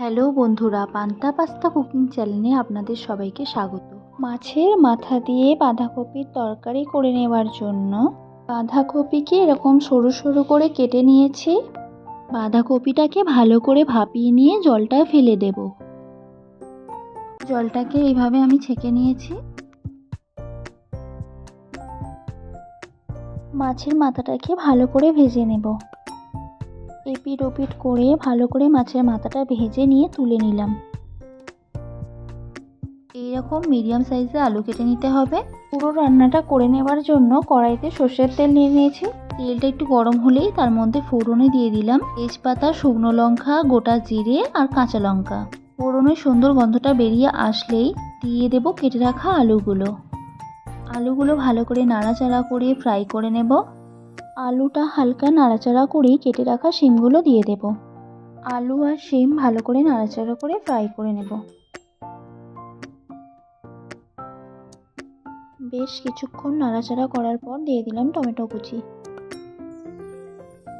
Hello বন্ধুরা, পান্তা pasta cooking চ্যানেলে আপনাদের সবাইকে স্বাগত। মাছের মাথা দিয়ে বাঁধাকপির তরকারি করে নেওয়ার জন্য বাঁধাকপিকে এরকম সরু সরু করে কেটে নিয়েছি। বাঁধাকপিটাকে ভালো করে ভাপিয়ে নিয়ে জলটা ফেলে দেব। জলটাকে এইভাবে আমি ছেঁকে নিয়েছি। মাছের মাথাটাকে ভালো করে ভেজে নেব। এপিট ওপিট করে ভালো করে মাছের মাথাটা ভেজে নিয়ে তুলে নিলাম। এইরকম মিডিয়াম সাইজে আলু কেটে নিতে হবে। পুরো রান্নাটা করে নেওয়ার জন্য কড়াইতে সর্ষের তেল নিয়ে নিয়েছি। তেলটা একটু গরম হলেই তার মধ্যে ফোড়নে দিয়ে দিলাম তেজপাতা, শুকনো লঙ্কা, গোটা জিরে আর কাঁচা লঙ্কা। ফোড়নের সুন্দর গন্ধটা বেরিয়ে আসলেই দিয়ে দেব কেটে রাখা আলুগুলো ভালো করে নাড়াচাড়া করে ফ্রাই করে নেব। আলুটা হালকা নাড়াচাড়া করেই কেটে রাখা শিমগুলো দিয়ে দেব। আলু আর শিম ভালো করে নাড়াচাড়া করে ফ্রাই করে নেব। বেশ কিছুক্ষণ নাড়াচাড়া করার পর দিয়ে দিলাম টমেটো কুচি।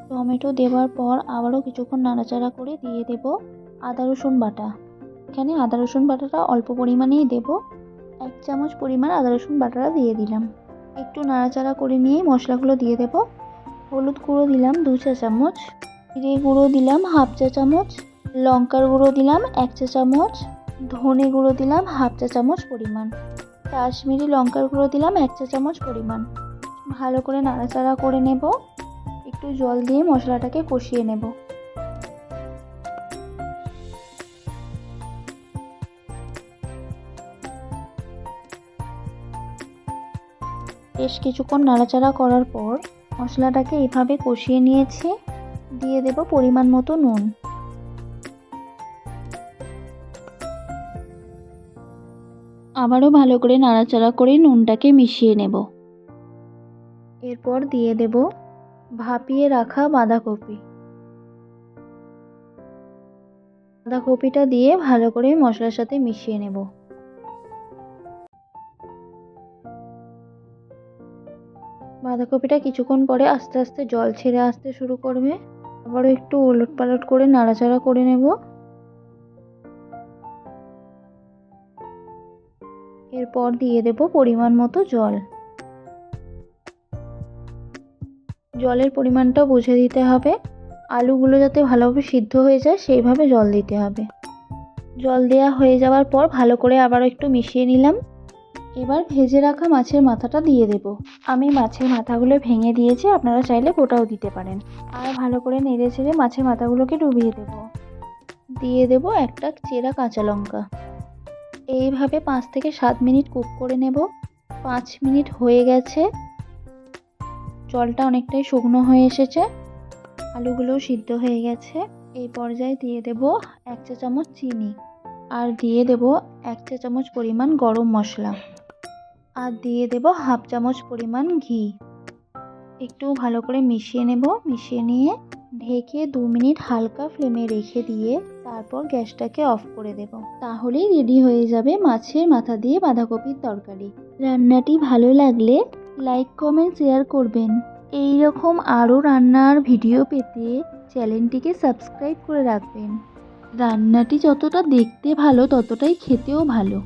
টমেটো দেওয়ার পর আবারও কিছুক্ষণ নাড়াচাড়া করে দিয়ে দেব আদা রসুন বাটা। এখানে আদা রসুন বাটাটা অল্প পরিমাণেই দেব। 1 চামচ পরিমাণ আদা রসুন বাটাটা দিয়ে দিলাম। একটু নাড়াচাড়া করে নিয়ে মশলাগুলো দিয়ে দেব। হলুদ গুঁড়ো দিলাম 2 চা চামচ, জিরে গুঁড়ো দিলাম 1/2 চা চামচ, লঙ্কার গুঁড়ো দিলাম 1 চা চামচ, ধনে গুঁড়ো দিলাম 1/2 চা চামচ পরিমাণ, কাশ্মীরি লঙ্কার গুঁড়ো দিলাম 1 চা চামচ পরিমাণ। ভালো করে নাড়াচাড়া করে নেব। একটু জল দিয়ে মশলাটাকে কষিয়ে নেব। বেশ কিছুক্ষণ নাড়াচাড়া করার পর মশলাটাকে এভাবে কষিয়ে নিয়েছি। দিয়ে দেব পরিমাণ মতো নুন। আবারও ভালো করে নাড়াচাড়া করে নুনটাকে মিশিয়ে নেব। এরপর দিয়ে দেব ভাপিয়ে রাখা বাঁধাকপিটা দিয়ে ভালো করে মশলার সাথে মিশিয়ে নেব। বাঁধাকপিটা কিছুক্ষণ পরে আস্তে আস্তে জল ছেড়ে আসতে শুরু করবে। আবারও একটু ওলট পালট করে নাড়াচাড়া করে নেব। এরপর দিয়ে দেব পরিমাণ মতো জল। জলের পরিমাণটা বুঝে দিতে হবে। আলুগুলো যাতে ভালোভাবে সিদ্ধ হয়ে যায় সেইভাবে জল দিতে হবে। জল দেওয়া হয়ে যাওয়ার পর ভালো করে আবার একটু মিশিয়ে নিলাম। এবার ভেজে রাখা মাছের মাথাটা দিয়ে দেব। আমি মাছের মাথাগুলো ভেঙে দিয়েছি, আপনারা চাইলে গোটাও দিতে পারেন। আর ভালো করে নেড়ে চেড়ে মাছের মাথাগুলোকে ডুবিয়ে দেব। দিয়ে দেব একটা চেরা কাঁচা লঙ্কা। এইভাবে 5 থেকে 7 মিনিট কুক করে নেব। 5 মিনিট হয়ে গেছে। জলটা অনেকটাই শুকনো হয়ে এসেছে, আলুগুলোও সিদ্ধ হয়ে গেছে। এই পর্যায়ে দিয়ে দেব 1 চা চামচ চিনি, আর দিয়ে দেব 1 চা চামচ পরিমাণ গরম মশলা, আর দিয়ে দেব 1/2 চামচ পরিমাণ ঘি। একটু ভালো করে মিশিয়ে নেব। মিশিয়ে নিয়ে ঢেকে 2 মিনিট হালকা ফ্লেমে রেখে দিয়ে তারপর গ্যাসটাকে অফ করে দেব। তাহলেই রেডি হয়ে যাবে মাছের মাথা দিয়ে বাঁধাকপির তরকারি। রান্নাটি ভালো লাগলে লাইক, কমেন্ট, শেয়ার করবেন। এই রকম আরও রান্নার ভিডিও পেতে চ্যানেলটিকে সাবস্ক্রাইব করে রাখবেন। রান্নাটি যতটা দেখতে ভালো ততটাই খেতেও ভালো।